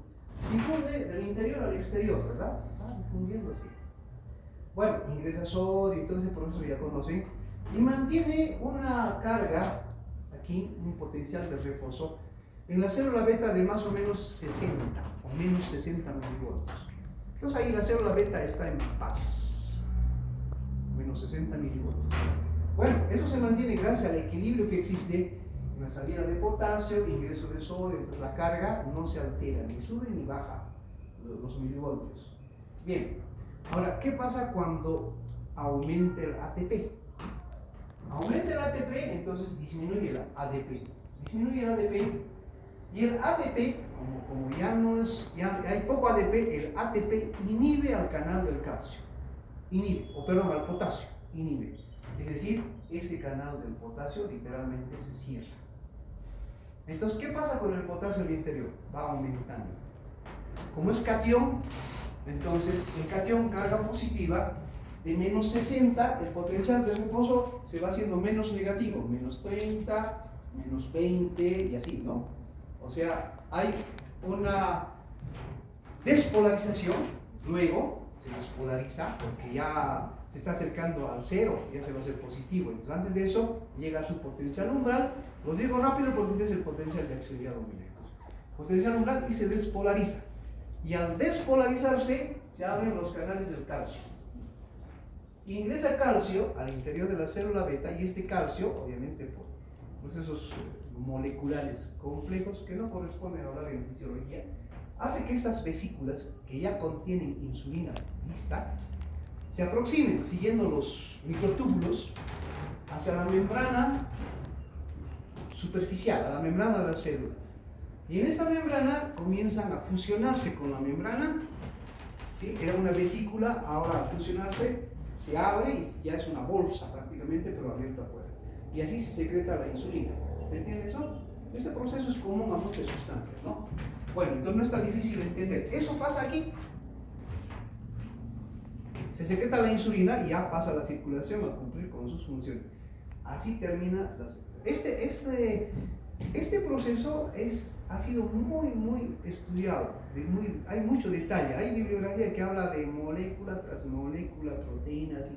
difunde del interior al exterior, ¿verdad? Está difundiendo así. Bueno, ingresa sodio y todo ese proceso ya conocen. Y mantiene una carga, aquí, un potencial de reposo, en la célula beta de más o menos 60 o menos 60 milivoltios. Entonces ahí la célula beta está en paz, menos 60 milivoltios. Bueno, eso se mantiene gracias al equilibrio que existe en la salida de potasio, ingreso de sodio, entonces la carga no se altera, ni sube ni baja los milivoltios. Bien, ahora, ¿qué pasa cuando aumenta el ATP? Aumenta el ATP, entonces disminuye el ADP. Disminuye el ADP y el ADP, como ya no es, ya hay poco ADP, el ATP inhibe al canal del calcio. Al potasio, inhibe. Es decir, ese canal del potasio literalmente se cierra. Entonces, ¿qué pasa con el potasio en el interior? Va aumentando. Como es catión, entonces el catión carga positiva de menos 60, el potencial de reposo se va haciendo menos negativo, menos 30, menos 20 y así, ¿no? O sea, hay una despolarización, luego se despolariza porque ya se está acercando al cero, ya se va a hacer positivo. Entonces, antes de eso, llega a su potencial umbral. Lo digo rápido porque este es el potencial de auxiliar dominante. Potencial umbral y se despolariza. Y al despolarizarse, se abren los canales del calcio. Ingresa calcio al interior de la célula beta y este calcio, obviamente por procesos moleculares complejos que no corresponden a hablar en fisiología, hace que estas vesículas que ya contienen insulina lista se aproximen siguiendo los microtúbulos hacia la membrana superficial, a la membrana de la célula. Y en esa membrana comienzan a fusionarse con la membrana, ¿sí? Era una vesícula, ahora al fusionarse se abre y ya es una bolsa prácticamente, pero abierta afuera. Y así se secreta la insulina. ¿Se entiende eso? Este proceso es común a muchas sustancias, ¿no? Bueno, entonces no está difícil de entender. Eso pasa aquí. Se secreta la insulina y ya pasa la circulación a cumplir con sus funciones. Así termina la circulación. Este proceso ha sido muy estudiado, hay mucho detalle, hay bibliografía que habla de molécula tras molécula, proteínas,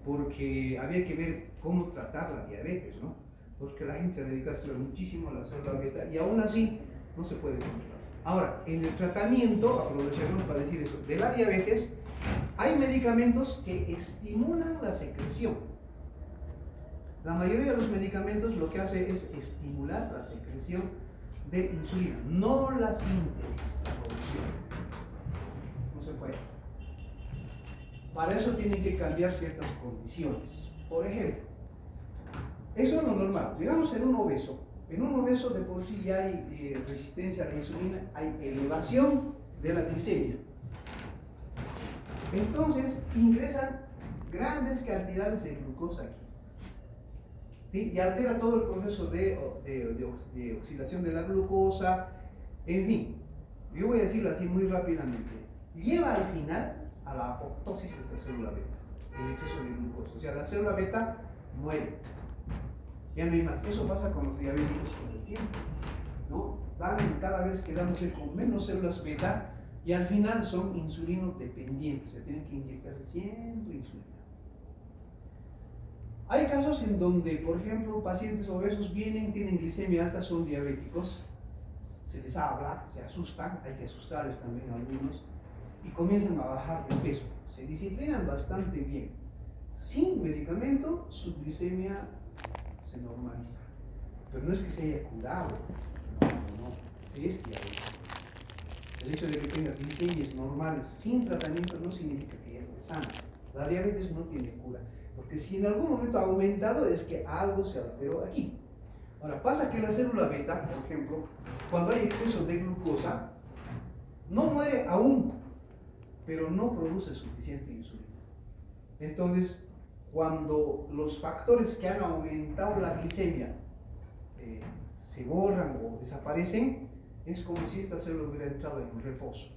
porque había que ver cómo tratar la diabetes, ¿no? Porque la gente se dedica a estudiar muchísimo a la célula beta y aún así no se puede controlar. Ahora, en el tratamiento, aprovechemos para decir eso, de la diabetes, hay medicamentos que estimulan la secreción. La mayoría de los medicamentos lo que hace es estimular la secreción de insulina, no la síntesis, la producción. No se puede. Para eso tienen que cambiar ciertas condiciones. Por ejemplo, eso es lo normal. Digamos en un obeso de por sí ya hay resistencia a la insulina, hay elevación de la glicemia. Entonces ingresan grandes cantidades de glucosa aquí. ¿Sí? Y altera todo el proceso de oxidación de la glucosa, en fin, yo voy a decirlo así muy rápidamente, lleva al final a la apoptosis de esta célula beta, el exceso de glucosa, o sea, la célula beta muere, ya no hay más. Eso pasa con los diabéticos con el tiempo, ¿no? Cada vez quedándose con menos células beta y al final son insulino dependientes, se tienen que inyectarse siempre insulina. Hay casos en donde, por ejemplo, pacientes obesos vienen, tienen glicemia alta, son diabéticos, se les habla, se asustan, hay que asustarles también a algunos, y comienzan a bajar de peso, se disciplinan bastante bien. Sin medicamento, su glicemia se normaliza. Pero no es que se haya curado, no, es diabetes. El hecho de que tenga glicemias normales sin tratamiento no significa que ya esté sana. La diabetes no tiene cura, porque si en algún momento ha aumentado es que algo se alteró aquí. Ahora, pasa que la célula beta, por ejemplo, cuando hay exceso de glucosa, no muere aún, pero no produce suficiente insulina. Entonces, cuando los factores que han aumentado la glicemia se borran o desaparecen, es como si esta célula hubiera entrado en reposo.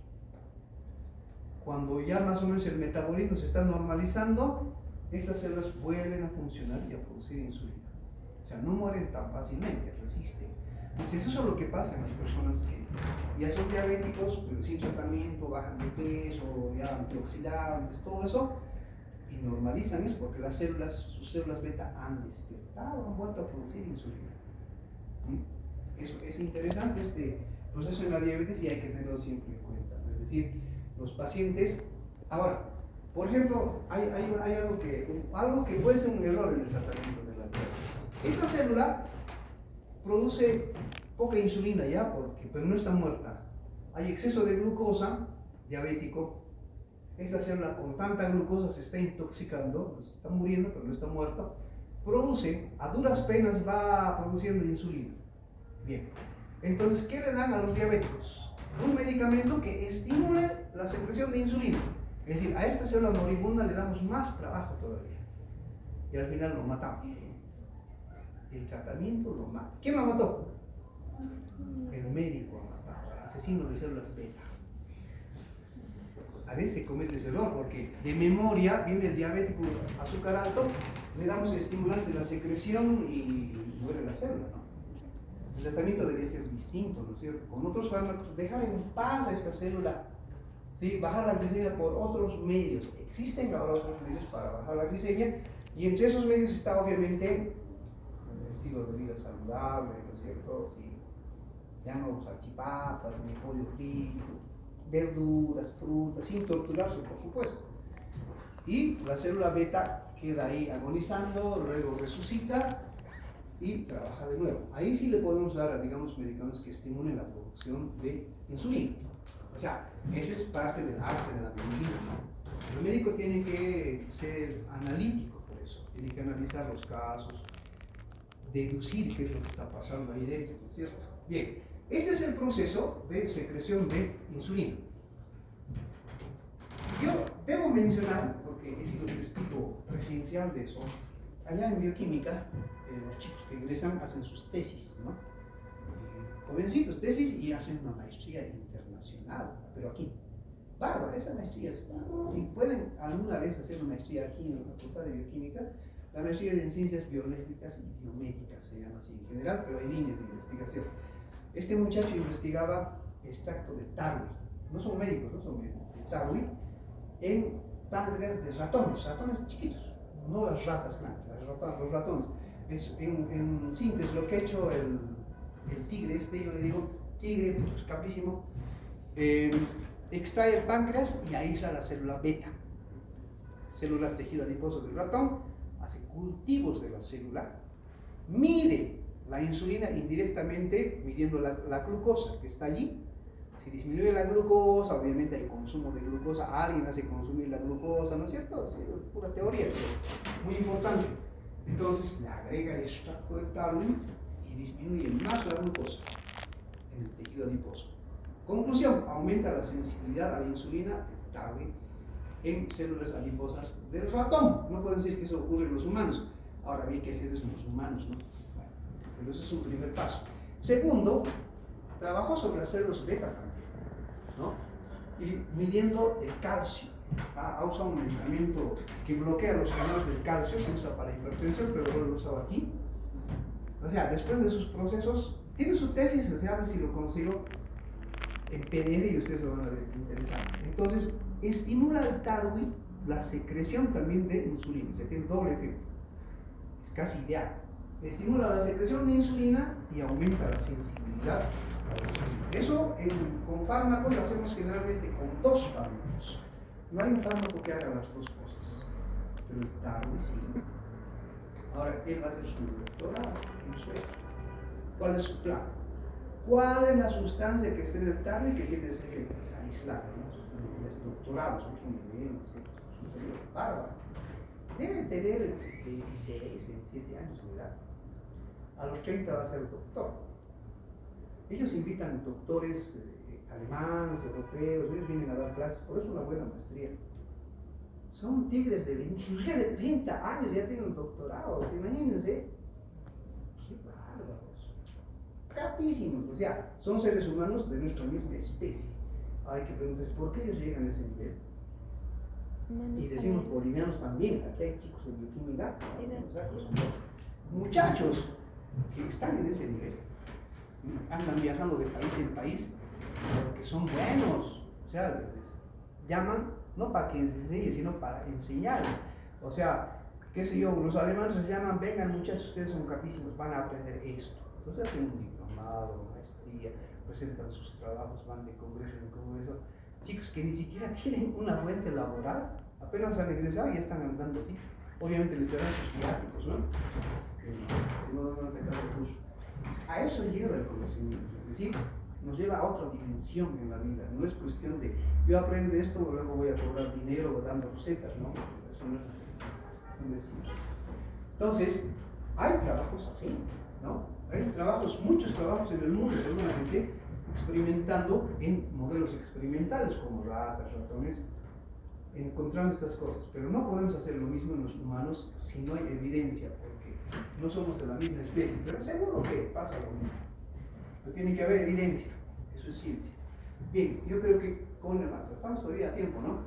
Cuando ya más o menos el metabolismo se está normalizando, estas células vuelven a funcionar y a producir insulina. O sea, no mueren tan fácilmente, resisten. Entonces eso es lo que pasa en las personas que ya son diabéticos, pero sin tratamiento, bajan de peso, ya antioxidantes, todo eso, y normalizan eso porque las células, sus células beta han despertado, han vuelto a producir insulina. Eso es interesante este proceso en la diabetes y hay que tenerlo siempre en cuenta. Es decir, los pacientes, ahora, por ejemplo, hay algo que puede ser un error en el tratamiento de la diabetes. Esta célula produce poca insulina ya, pero no está muerta. Hay exceso de glucosa, diabético. Esta célula con tanta glucosa se está intoxicando, se está muriendo, pero no está muerta. Produce, a duras penas va produciendo insulina. Bien, entonces, ¿qué le dan a los diabéticos? Un medicamento que estimule la secreción de insulina. Es decir, a esta célula moribunda le damos más trabajo todavía. Y al final lo matamos. El tratamiento lo mata. ¿Quién lo mató? El médico lo mató, el asesino de células beta. A veces se comete ese error porque de memoria viene el diabético azúcar alto, le damos estimulantes de la secreción y muere la célula, ¿no? El tratamiento debe ser distinto, ¿no es cierto? Con otros fármacos, dejar en paz a esta célula, ¿sí? Bajar la glicemia por otros medios. Existen ahora otros medios para bajar la glicemia y entre esos medios está obviamente el estilo de vida saludable, ¿no es cierto? Sí. Ya no salchipapas, ni pollo frito, verduras, frutas, sin torturarse, por supuesto. Y la célula beta queda ahí agonizando, luego resucita y trabaja de nuevo. Ahí sí le podemos dar, digamos, medicamentos que estimulen la producción de insulina. O sea, esa es parte del arte de la medicina, ¿no? El médico tiene que ser analítico por eso, tiene que analizar los casos, deducir qué es lo que está pasando ahí dentro, ¿no es cierto? Bien, este es el proceso de secreción de insulina. Yo debo mencionar, porque he sido testigo presencial de eso, allá en bioquímica, los chicos que egresan hacen sus tesis, ¿no? Jovencitos, tesis y hacen una maestría internacional, pero aquí. Bárbara, esa maestría es, si pueden alguna vez hacer una maestría aquí en la Facultad de Bioquímica, la maestría en ciencias biológicas y biomédicas se llama así en general, pero hay líneas de investigación. Este muchacho investigaba extracto de tarwi, no son médicos, no son médicos, de tarwi, en páncreas de ratones chiquitos, no las ratas grandes, los ratones. En síntesis, lo que ha hecho el tigre, yo le digo tigre, escapísimo, extrae el páncreas y aísla la célula beta, célula tejido adiposo del ratón, hace cultivos de la célula, mide la insulina indirectamente midiendo la glucosa que está allí. Si disminuye la glucosa, obviamente hay consumo de glucosa, alguien hace consumir la glucosa, ¿no es cierto? Es pura teoría, pero muy importante. Entonces le agrega el extracto de tarwi y disminuye más la glucosa en el tejido adiposo. Conclusión, aumenta la sensibilidad a la insulina del tarwi en células adiposas del ratón. No pueden decir que eso ocurre en los humanos. Ahora bien, ¿qué hacer eso en los humanos, no? Bueno, pero ese es un primer paso. Segundo, trabajó sobre las células beta también, ¿no? Y midiendo el calcio. Ha usado un medicamento que bloquea los canales del calcio, se usa para hipertensión, pero no lo usaba aquí. O sea, después de sus procesos, tiene su tesis, o sea, a ver si lo consigo en PDF y ustedes lo van a ver, es interesante. Entonces, estimula el tarwi la secreción también de insulina, o sea, tiene doble efecto. es casi ideal. Estimula la secreción de insulina y aumenta la sensibilidad a la insulina. Eso con fármacos lo hacemos generalmente con 2 fármacos. No hay un fármaco que haga las 2 cosas, pero el Darwin sí. Ahora, él va a hacer su doctorado en Suecia. ¿Cuál es su plan? ¿Cuál es la sustancia que está en el Darwin que tiene que ser aislada? Los doctorados, 8 niveles, superior, bárbaro. Debe tener 26, 27 años de edad. A los 30 va a ser doctor. Ellos invitan doctores alemanes, europeos, ellos vienen a dar clases, por eso una buena maestría. Son tigres de 29, 30 años, ya tienen un doctorado, imagínense. Qué bárbaros. Capísimos, o sea, son seres humanos de nuestra misma especie. Hay que preguntarse, ¿por qué ellos llegan a ese nivel? Y decimos bolivianos también, aquí hay chicos de bioquímica, muchachos que están en ese nivel, andan viajando de país en país porque son buenos, o sea, les llaman no para que enseñen, sino para enseñar, o sea, qué sé yo, los alemanes les llaman, vengan muchachos, ustedes son capísimos, van a aprender esto, entonces hacen un diplomado, maestría, presentan sus trabajos, van de congreso en congreso, chicos que ni siquiera tienen una fuente laboral, apenas han egresado y ya están andando así. Obviamente les darán sus viáticos, ¿no? Que no van a sacar el curso. A eso lleva el conocimiento, es decir, nos lleva a otra dimensión en la vida. No es cuestión de yo aprendo esto, luego voy a cobrar dinero dando recetas, ¿no? Eso no es simple. Entonces, hay trabajos así, ¿no? Hay trabajos, muchos trabajos en el mundo, seguramente, experimentando en modelos experimentales como ratas, ratones, encontrando estas cosas, pero no podemos hacer lo mismo en los humanos si no hay evidencia, porque no somos de la misma especie, pero seguro que pasa lo mismo. Pero tiene que haber evidencia, eso es ciencia. Bien, yo creo que con el mato estamos todavía a tiempo, ¿no?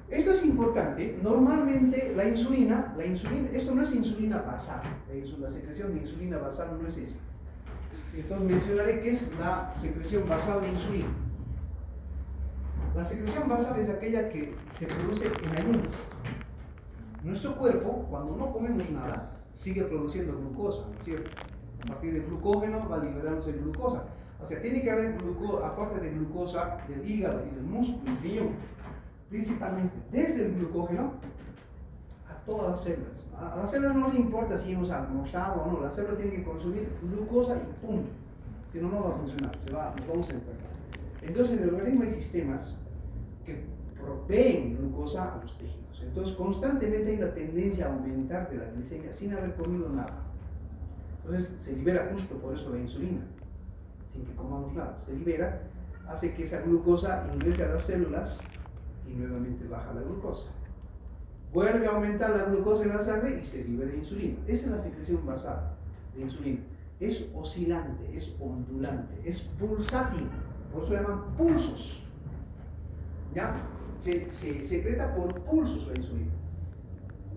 Esto es importante. Normalmente la insulina, esto no es insulina basal, la secreción de insulina basal no es esa. Entonces mencionaré qué es la secreción basal de insulina. La secreción basal es aquella que se produce en ayunas. Nuestro cuerpo, cuando no comemos nada, sigue produciendo glucosa, ¿no es cierto? A partir del glucógeno va liberándose glucosa. O sea, tiene que haber glucosa, aparte de glucosa del hígado y del músculo, del riñón, principalmente desde el glucógeno a todas las células. A la célula no le importa si hemos almorzado o no, la célula tiene que consumir glucosa y punto. Si no, no va a funcionar, nos vamos a enfermar. Entonces, en el organismo hay sistemas que proveen glucosa a los tejidos. Entonces, constantemente hay una tendencia a aumentar de la glicemia sin haber comido nada. Entonces, se libera justo por eso la insulina, sin que comamos nada. Se libera, hace que esa glucosa ingrese a las células y nuevamente baja la glucosa. Vuelve a aumentar la glucosa en la sangre y se libera insulina. Esa es la secreción basal de insulina. Es oscilante, es ondulante, es pulsátil. Por eso se llaman pulsos. ¿Ya? Se secreta por pulsos la insulina.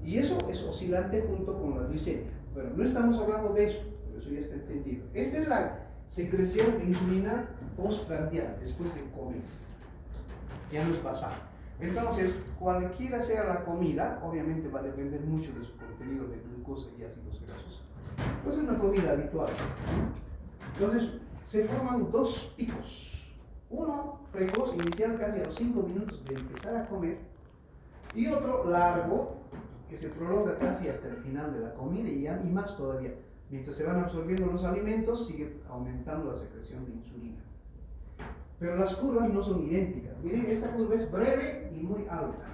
Y eso es oscilante junto con la glicemia. Bueno, no estamos hablando de eso, pero eso ya está entendido. Esta es la secreción de insulina postprandial, después de comer. Ya no es basal. Entonces, cualquiera sea la comida, obviamente va a depender mucho de su contenido de glucosa y ácidos grasos. Entonces, es una comida habitual. Entonces, se forman 2 picos. Uno precoz, inicial casi a los 5 minutos de empezar a comer, y otro largo, que se prolonga casi hasta el final de la comida y más todavía. Mientras se van absorbiendo los alimentos, sigue aumentando la secreción de insulina. Pero las curvas no son idénticas. Miren, esta curva es breve y muy alta.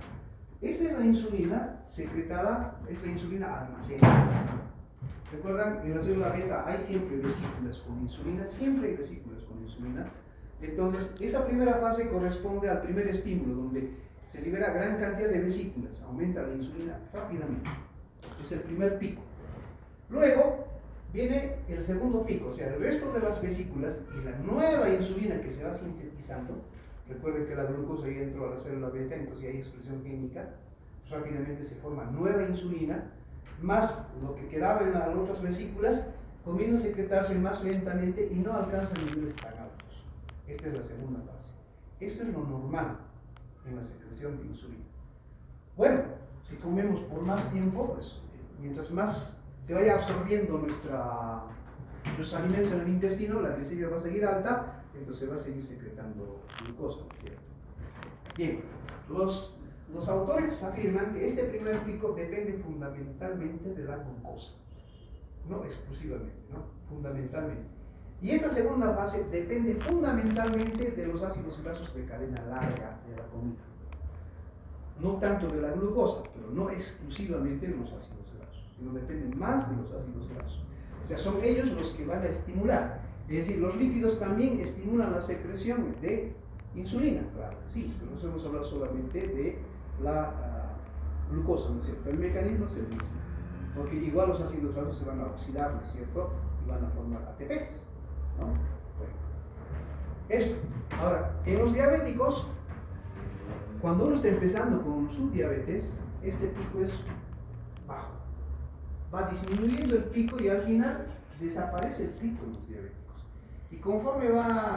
Esta es la insulina secretada, es la insulina almacenada. ¿Recuerdan? En la célula beta hay siempre vesículas con insulina, siempre hay vesículas con insulina. Entonces, esa primera fase corresponde al primer estímulo, donde se libera gran cantidad de vesículas, aumenta la insulina rápidamente. Es el primer pico. Luego viene el segundo pico, o sea, el resto de las vesículas y la nueva insulina que se va sintetizando. Recuerden que la glucosa ya entró a la célula beta, entonces ya hay expresión química. Pues rápidamente se forma nueva insulina, más lo que quedaba en las otras vesículas comienza a secretarse más lentamente y no alcanza niveles tan altos. Esta es la segunda fase. Esto es lo normal en la secreción de insulina. Bueno, si comemos por más tiempo, pues mientras más se vaya absorbiendo los alimentos en el intestino, la glicemia va a seguir alta, entonces va a seguir secretando glucosa, ¿cierto? Bien, los autores afirman que este primer pico depende fundamentalmente de la glucosa, no exclusivamente, ¿no? Fundamentalmente. Y esta segunda fase depende fundamentalmente de los ácidos grasos de cadena larga de la comida. No tanto de la glucosa, pero no exclusivamente de los ácidos grasos, sino dependen más de los ácidos grasos. O sea, son ellos los que van a estimular. Es decir, los lípidos también estimulan la secreción de insulina, claro, sí, pero no podemos hablar solamente de la glucosa, ¿no es cierto? El mecanismo es el mismo, porque igual los ácidos grasos se van a oxidar, ¿no es cierto? Y van a formar ATPs, ¿no? Bueno, esto. Ahora, en los diabéticos, cuando uno está empezando con su diabetes, este pico es bajo. Va disminuyendo el pico y al final desaparece el pico en los diabéticos. Y conforme va